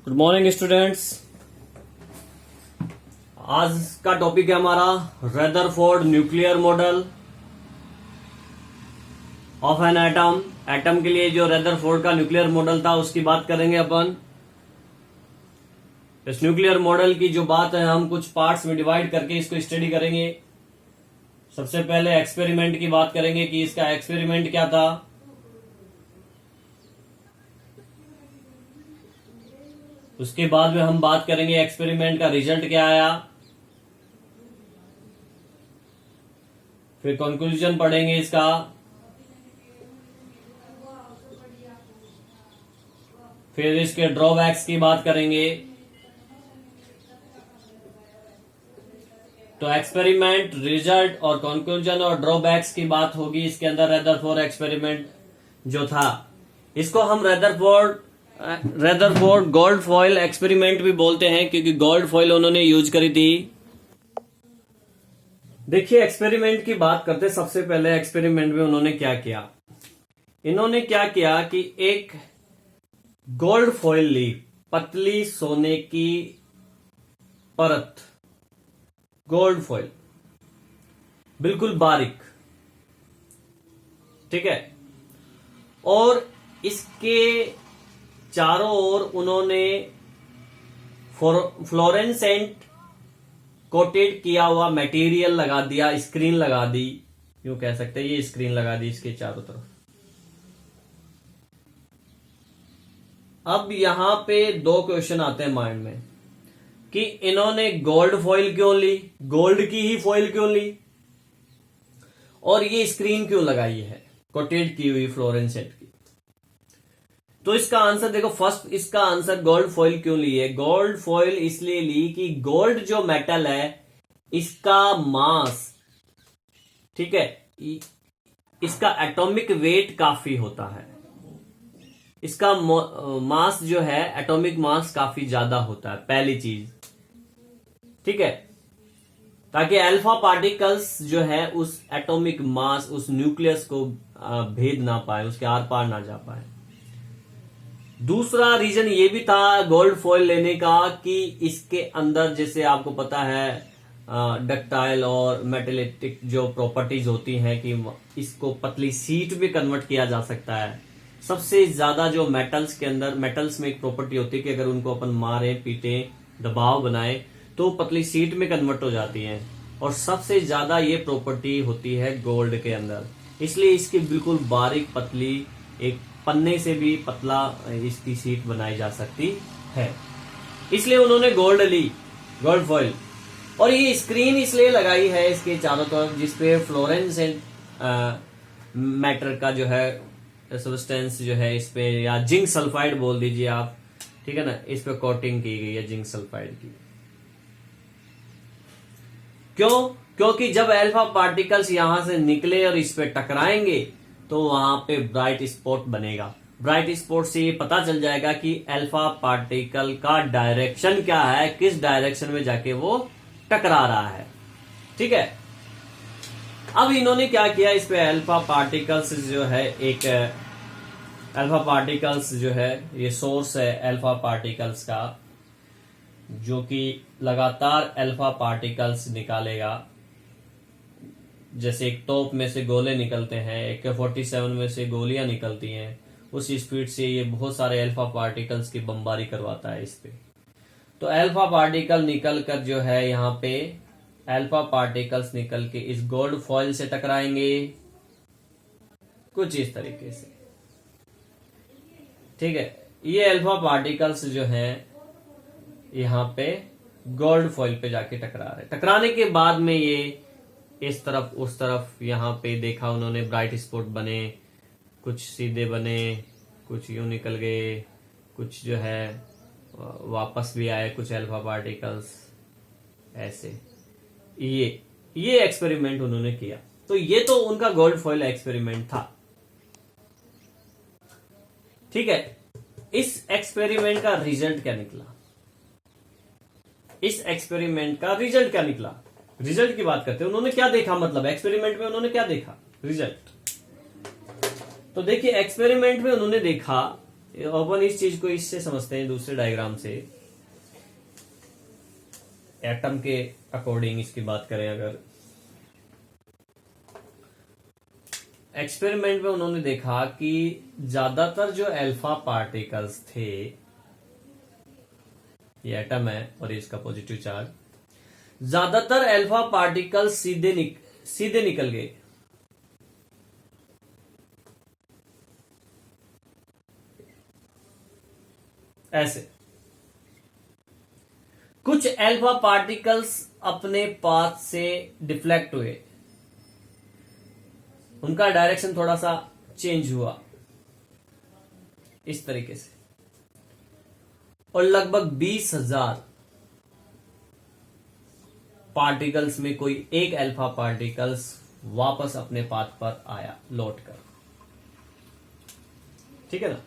Good morning students. आज का topic है हमारा Rutherford nuclear model of an atom. Atom के लिए जो रदरफोर्ड का न्यूक्लियर मॉडल था उसकी बात करेंगे अपन। इस न्यूक्लियर मॉडल की जो बात है हम कुछ पार्ट्स में डिवाइड करके इसको स्टडी करेंगे। सबसे पहले एक्सपेरिमेंट की बात करेंगे कि इसका एक्सपेरिमेंट क्या था। उसके बाद में हम बात करेंगे एक्सपेरिमेंट का रिजल्ट क्या आया। फिर कंक्लूजन पढ़ेंगे इसका। फिर इसके ड्रॉबैक्स की बात करेंगे। तो एक्सपेरिमेंट, रिजल्ट और कंक्लूजन और ड्रॉबैक्स की बात होगी इसके अंदर। रदरफोर्ड एक्सपेरिमेंट जो था इसको हम रदरफोर्ड गोल्ड फॉइल एक्सपेरिमेंट भी बोलते हैं, क्योंकि गोल्ड फॉइल उन्होंने यूज करी थी। देखिए एक्सपेरिमेंट की बात करते, सबसे पहले एक्सपेरिमेंट में उन्होंने क्या किया। इन्होंने क्या किया कि एक गोल्ड फॉइल ली, पतली सोने की परत, गोल्ड फॉइल बिल्कुल बारीक, ठीक है। और इसके चारों ओर उन्होंने फ्लोरेसेंट कोटेड किया हुआ मटेरियल लगा दिया, स्क्रीन लगा दी, यूं कह सकते हैं। ये स्क्रीन लगा दी इसके चारों तरफ। अब यहां पे दो क्वेश्चन आते हैं माइंड में कि इन्होंने गोल्ड फॉइल क्यों ली, गोल्ड की ही फॉइल क्यों ली, और ये स्क्रीन क्यों लगाई है कोटेड की हुई फ्लोरेसेंट की। तो इसका आंसर देखो, फर्स्ट इसका आंसर गोल्ड फॉइल क्यों ली है। गोल्ड फॉइल इसलिए ली कि गोल्ड जो मेटल है इसका मास, ठीक है, इसका एटॉमिक वेट काफी होता है। इसका मास जो है, एटॉमिक मास काफी ज्यादा होता है, पहली चीज, ठीक है, ताकि अल्फा पार्टिकल्स जो है उस एटॉमिक मास, उस न्यूक्लियस को भेद ना पाए, उसके आर पार ना जा पाए। दूसरा रीजन ये भी था गोल्ड फॉइल लेने का कि इसके अंदर, जैसे आपको पता है, डक्टाइल और मेटेलिटिक जो प्रॉपर्टीज होती हैं कि इसको पतली शीट में कन्वर्ट किया जा सकता है। सबसे ज्यादा जो मेटल्स के अंदर, मेटल्स में एक प्रॉपर्टी होती है कि अगर उनको अपन मारे, पीटे, दबाव बनाए तो पतली शीट में कन्वर्ट हो जाती हैं, और सबसे ज्यादा ये प्रॉपर्टी होती है गोल्ड के अंदर। इसलिए इसकी बिल्कुल बारीक पतली, एक पन्ने से भी पतला इसकी शीट बनाई जा सकती है। इसलिए उन्होंने गोल्ड ली, गोल्ड फॉइल। और ये स्क्रीन इसलिए लगाई है इसके चारों तरफ जिसपे फ्लोरेसेंट मैटर का जो है सब्सटेंस जो है इस पे, या जिंक सल्फाइड बोल दीजिए आप, ठीक है ना, इस पे कोटिंग की गई है जिंक सल्फाइड की। क्यों? क्योंकि जब अल्फा पार्टिकल्स यहां से निकले और इस पे टकराएंगे तो वहां पे ब्राइट स्पॉट बनेगा। ब्राइट स्पॉट से ये पता चल जाएगा कि अल्फा पार्टिकल का डायरेक्शन क्या है, किस डायरेक्शन में जाके वो टकरा रहा है, ठीक है। अब इन्होंने क्या किया, इस पे अल्फा पार्टिकल्स जो है, एक अल्फा पार्टिकल्स जो है, ये सोर्स है अल्फा पार्टिकल्स का, जो कि लगातार अल्फा पार्टिकल्स निकालेगा। जैसे एक तोप में से गोले निकलते हैं, AK-47 में से गोलियां निकलती हैं, उस स्पीड से ये बहुत सारे अल्फा पार्टिकल्स की बमबारी करवाता है इस पे। तो अल्फा पार्टिकल निकल कर जो है, यहाँ पे अल्फा पार्टिकल्स निकल के इस गोल्ड फॉइल से टकराएंगे कुछ इस तरीके से, ठीक है। ये अल्फा पार्टिकल्स जो हैं यहाँ पे गोल्ड फॉइल पे जाके टकरा रहे। टकराने के बाद में ये इस तरफ उस तरफ, यहाँ पे देखा उन्होंने ब्राइट स्पॉट बने, कुछ सीधे बने, कुछ यूं निकल गए, कुछ जो है वापस भी आए कुछ अल्फा पार्टिकल्स, ऐसे। ये एक्सपेरिमेंट उन्होंने किया। तो ये तो उनका गोल्ड फॉइल एक्सपेरिमेंट था, ठीक है। इस एक्सपेरिमेंट का रिजल्ट क्या निकला, इस एक्सपेरिमेंट का रिजल्ट क्या निकला, रिजल्ट की बात करते हैं। उन्होंने क्या देखा, मतलब एक्सपेरिमेंट में उन्होंने क्या देखा, रिजल्ट। तो देखिए एक्सपेरिमेंट में उन्होंने देखा अपन इस चीज को इससे समझते हैं दूसरे डायग्राम से। एटम के अकॉर्डिंग इसकी बात करें अगर, एक्सपेरिमेंट में उन्होंने देखा कि ज्यादातर जो अल्फा पार्टिकल्स थे, ये एटम है और इसका पॉजिटिव चार्ज, ज्यादातर अल्फा पार्टिकल्स सीधे निकल गए। ऐसे कुछ अल्फा पार्टिकल्स अपने पाथ से डिफ्लेक्ट हुए, उनका डायरेक्शन थोड़ा सा चेंज हुआ इस तरीके से, और लगभग 20,000 पार्टिकल्स में कोई एक अल्फा पार्टिकल्स वापस अपने पाथ पर आया लौट कर। ठीक है ना।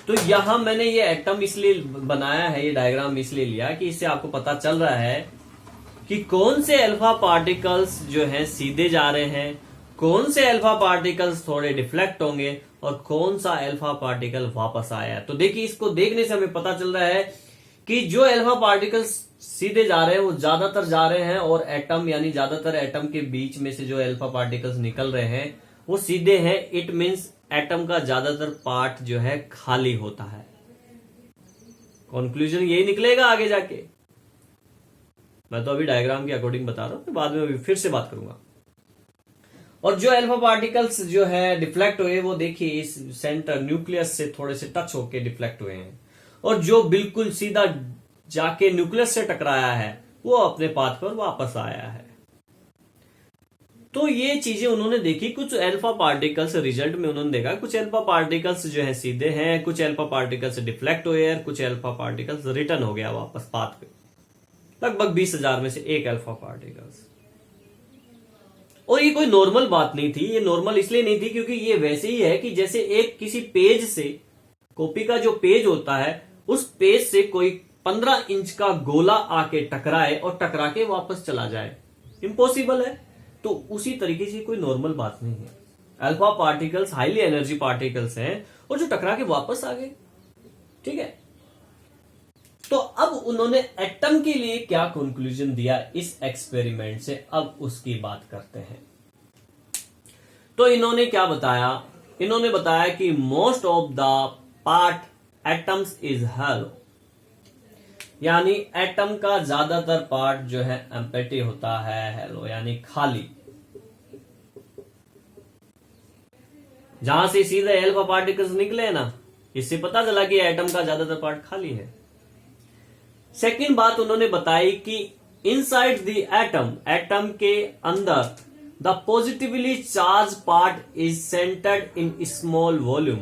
तो यहां मैंने ये एटम इसलिए बनाया है, ये डायग्राम इसलिए लिया कि इससे आपको पता चल रहा है कि कौन से अल्फा पार्टिकल्स जो हैं सीधे जा रहे हैं, कौन से अल्फा पार्टिकल्स थोड़े डिफ्लेक्ट होंगे और कौन सा अल्फा पार्टिकल वापस आया है। तो देखिए, इसको देखने से हमें पता चल रहा है कि जो अल्फा पार्टिकल्स सीधे जा रहे हैं वो ज्यादातर जा रहे हैं, और एटम यानी ज्यादातर एटम के बीच में से जो अल्फा पार्टिकल्स निकल रहे हैं वो सीधे हैं। इट मीन्स एटम का ज्यादातर पार्ट जो है खाली होता है। कंक्लूजन यही निकलेगा आगे जाके। मैं तो अभी डायग्राम के अकॉर्डिंग बता रहा हूं, बाद में अभी फिर से बात करूंगा। और जो अल्फा पार्टिकल्स जो है डिफ्लेक्ट हुए, वो देखिए इस सेंटर न्यूक्लियस से थोड़े से टच होके डिफ्लेक्ट हुए हैं, और जो बिल्कुल सीधा जाके न्यूक्लियस से टकराया है वो अपने पाथ पर वापस आया है। तो ये चीजें उन्होंने देखी। कुछ अल्फा पार्टिकल्स रिजल्ट में उन्होंने देखा कुछ अल्फा पार्टिकल्स जो है सीधे हैं, कुछ अल्फा पार्टिकल्स डिफ्लेक्ट हुए, कुछ अल्फा पार्टिकल्स रिटर्न हो गया वापस पाथ पे। लगभग 20,000 में से एक अल्फा पार्टिकल्स। और ये कोई नॉर्मल बात नहीं थी। ये नॉर्मल इसलिए नहीं थी क्योंकि ये वैसे ही है कि जैसे एक किसी पेज से, कॉपी का जो पेज होता है, उस पेज से कोई 15 इंच का गोला आके टकराए और टकरा के वापस चला जाए, इम्पॉसिबल है। तो उसी तरीके से कोई नॉर्मल बात नहीं है। Alpha particles highly energy particles हैं और जो टकरा के वापस आ गए। ठीक है। तो अब उन्होंने एटम के लिए क्या कंक्लूजन दिया इस एक्सपेरिमेंट से, अब उसकी बात करते हैं। तो इन्होंने क्या बताया? इन्होंने बताया कि most of the part atoms is hello, यानी एटम का ज्यादातर पार्ट जो है एम्प्टी होता है, हेलो यानी खाली। जहां से सीधे अल्फा पार्टिकल्स निकले ना, इससे पता चला कि एटम का ज्यादातर पार्ट खाली है। सेकंड बात उन्होंने बताई कि इनसाइड द एटम, एटम के अंदर, the positively charge part is centred in small volume,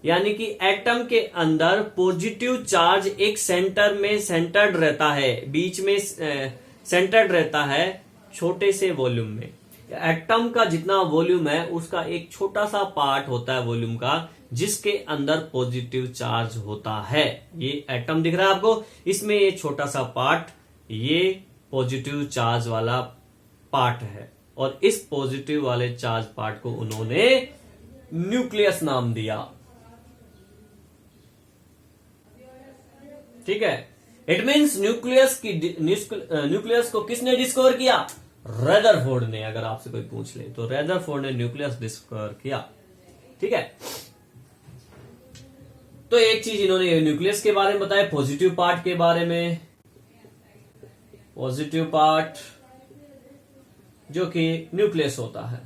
यानी कि एटम के अंदर पॉजिटिव चार्ज एक सेंटर में सेंटर्ड रहता है, बीच में सेंटर्ड रहता है छोटे से वॉल्यूम में। एटम का जितना वॉल्यूम है उसका एक छोटा सा पार्ट होता है वॉल्यूम का, जिसके अंदर पॉजिटिव चार्ज होता है। ये एटम दिख रहा है आपको, इसमें ये छोटा सा पार्ट ये पॉजिटिव चार्ज वाला पार्ट है, और इस पॉजिटिव वाले चार्ज पार्ट को उन्होंने न्यूक्लियस नाम दिया। ठीक है। इट मीन्स न्यूक्लियस को किसने डिस्कवर किया? रदरफोर्ड ने। अगर आपसे कोई पूछ ले तो रदरफोर्ड ने न्यूक्लियस डिस्कवर किया। ठीक है। तो एक चीज इन्होंने न्यूक्लियस के बारे में बताया, पॉजिटिव पार्ट के बारे में। पॉजिटिव पार्ट जो कि न्यूक्लियस होता है।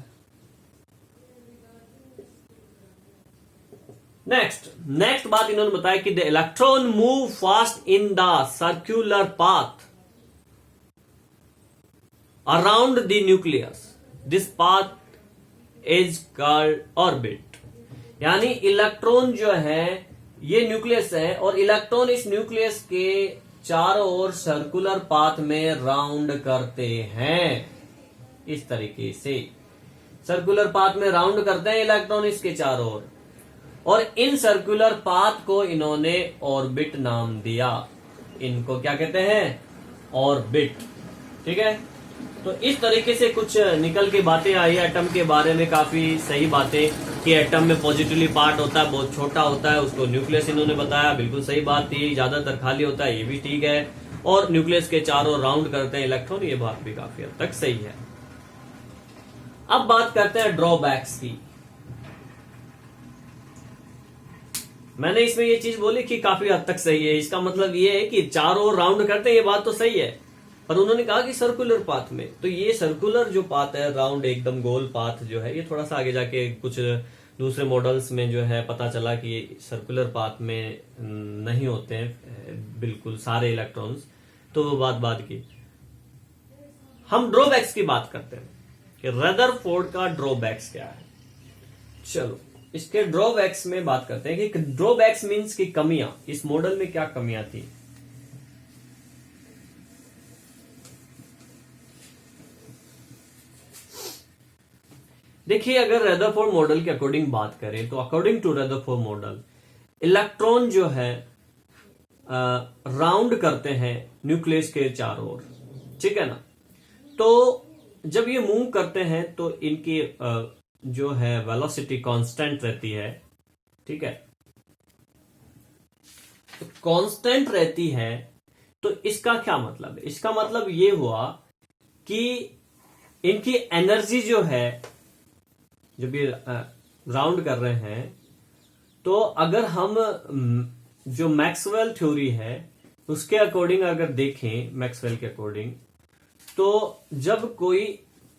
नेक्स्ट बात इन्होंने बताया कि the electron move fast in the circular path around the nucleus, this path is called orbit. यानी इलेक्ट्रॉन जो है ये न्यूक्लियस है, और इलेक्ट्रॉन इस न्यूक्लियस के चारों ओर सर्कुलर पाथ में राउंड करते हैं। इस तरीके से सर्कुलर पाथ में राउंड करते हैं इलेक्ट्रॉन इसके चारों ओर, और इन सर्कुलर पाथ को इन्होंने ऑर्बिट नाम दिया। इनको क्या कहते हैं? ऑर्बिट। ठीक है। तो इस तरीके से कुछ निकल के बातें आई एटम के बारे में, काफी सही बातें कि एटम में पॉजिटिवली पार्ट होता है, बहुत छोटा होता है, उसको न्यूक्लियस इन्होंने बताया, बिल्कुल सही बात थी। ज्यादातर खाली होता है, ये भी ठीक है। और न्यूक्लियस के चारों राउंड करते हैं इलेक्ट्रॉन, ये बात भी काफी हद तक सही है। अब बात करते हैं ड्रॉबैक्स की। मैंने इसमें ये चीज बोली कि काफी हद तक सही है, इसका मतलब ये है कि चारों राउंड करते हैं, ये बात तो सही है, पर उन्होंने कहा कि सर्कुलर पाथ में, तो ये सर्कुलर जो पाथ है, राउंड एकदम गोल पाथ जो है, ये थोड़ा सा आगे जाके कुछ दूसरे मॉडल्स में जो है पता चला कि सर्कुलर पाथ में नहीं होते हैं बिल्कुल सारे इलेक्ट्रॉन्स, तो वो बात की। हम ड्रॉबैक्स की बात करते हैं कि रदरफोर्ड का ड्रॉबैक्स क्या है। चलो इसके ड्रॉबैक्स में बात करते हैं कि ड्रॉबैक्स मींस की कमियां, इस मॉडल में क्या कमियां थी। देखिए, अगर रदरफोर्ड मॉडल के अकॉर्डिंग बात करें तो according to Rutherford model electron जो है राउंड करते हैं न्यूक्लियस के चारों ओर, ठीक है ना। तो जब ये मूव करते हैं तो इनकी जो है वेलोसिटी कांस्टेंट रहती है, ठीक है। तो कांस्टेंट रहती है, तो इसका क्या मतलब है? इसका मतलब ये हुआ कि इनकी एनर्जी जो है, जब ये राउंड कर रहे हैं, तो अगर हम जो मैक्सवेल थ्योरी है उसके अकॉर्डिंग अगर देखें, मैक्सवेल के अकॉर्डिंग, तो जब कोई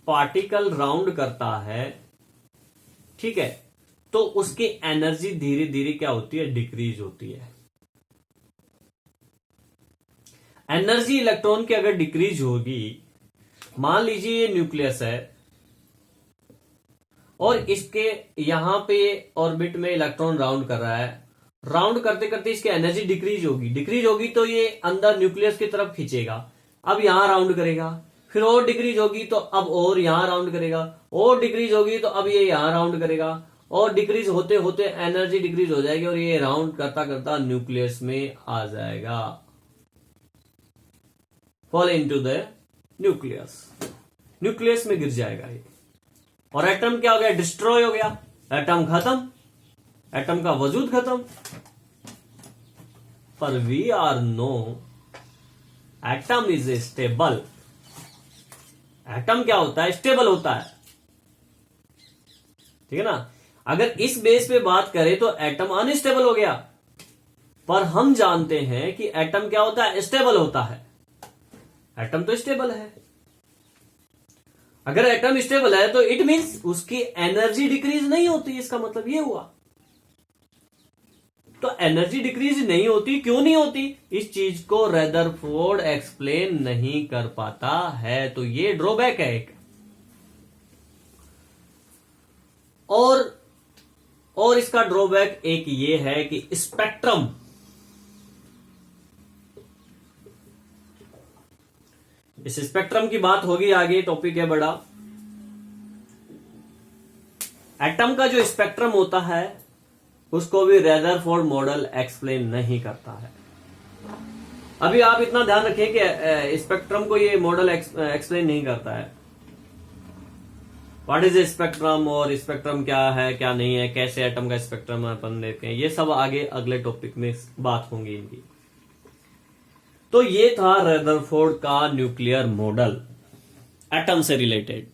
पार्टिकल राउंड करता है, ठीक है, तो उसकी एनर्जी धीरे धीरे क्या होती है? डिक्रीज होती है। एनर्जी इलेक्ट्रॉन की अगर डिक्रीज होगी, मान लीजिए ये न्यूक्लियस है और इसके यहां पे ऑर्बिट में इलेक्ट्रॉन राउंड कर रहा है, राउंड करते करते इसकी एनर्जी डिक्रीज होगी तो ये अंदर न्यूक्लियस की तरफ खींचेगा, अब यहां राउंड करेगा, फिर और डिक्रीज होगी तो अब और यहां राउंड करेगा, और डिक्रीज होगी तो अब ये यहां राउंड करेगा, और डिक्रीज होते होते एनर्जी डिक्रीज हो जाएगी और ये राउंड करता करता न्यूक्लियस में आ जाएगा, फॉल इनटू द न्यूक्लियस में गिर जाएगा ये, और एटम क्या हो गया? डिस्ट्रॉय हो गया, एटम खत्म, एटम का वजूद खत्म। पर we are no atom is a stable. Atom क्या होता है? स्टेबल होता है, ठीक है ना। अगर इस बेस पे बात करें तो एटम अनस्टेबल हो गया, पर हम जानते हैं कि एटम क्या होता है? स्टेबल होता है। एटम तो स्टेबल है। अगर एटम स्टेबल है तो इट मींस उसकी एनर्जी डिक्रीज नहीं होती, इसका मतलब ये हुआ। तो एनर्जी डिक्रीज नहीं होती, क्यों नहीं होती? इस चीज को रदरफोर्ड एक्सप्लेन नहीं कर पाता है, तो ये ड्रॉबैक है एक। और इसका ड्रॉबैक एक ये है कि स्पेक्ट्रम, इस स्पेक्ट्रम की बात होगी आगे, टॉपिक है बड़ा। एटम का जो स्पेक्ट्रम होता है उसको भी रदरफोर्ड मॉडल एक्सप्लेन नहीं करता है। अभी आप इतना ध्यान रखें कि स्पेक्ट्रम को ये मॉडल एक्सप्लेन नहीं करता है। व्हाट इज ए स्पेक्ट्रम, और स्पेक्ट्रम क्या है क्या नहीं है, कैसे एटम का स्पेक्ट्रम अपन देखते हैं, ये सब आगे अगले टॉपिक में बात होंगी इनकी। तो ये था रदरफोर्ड का न्यूक्लियर मॉडल एटम से रिलेटेड।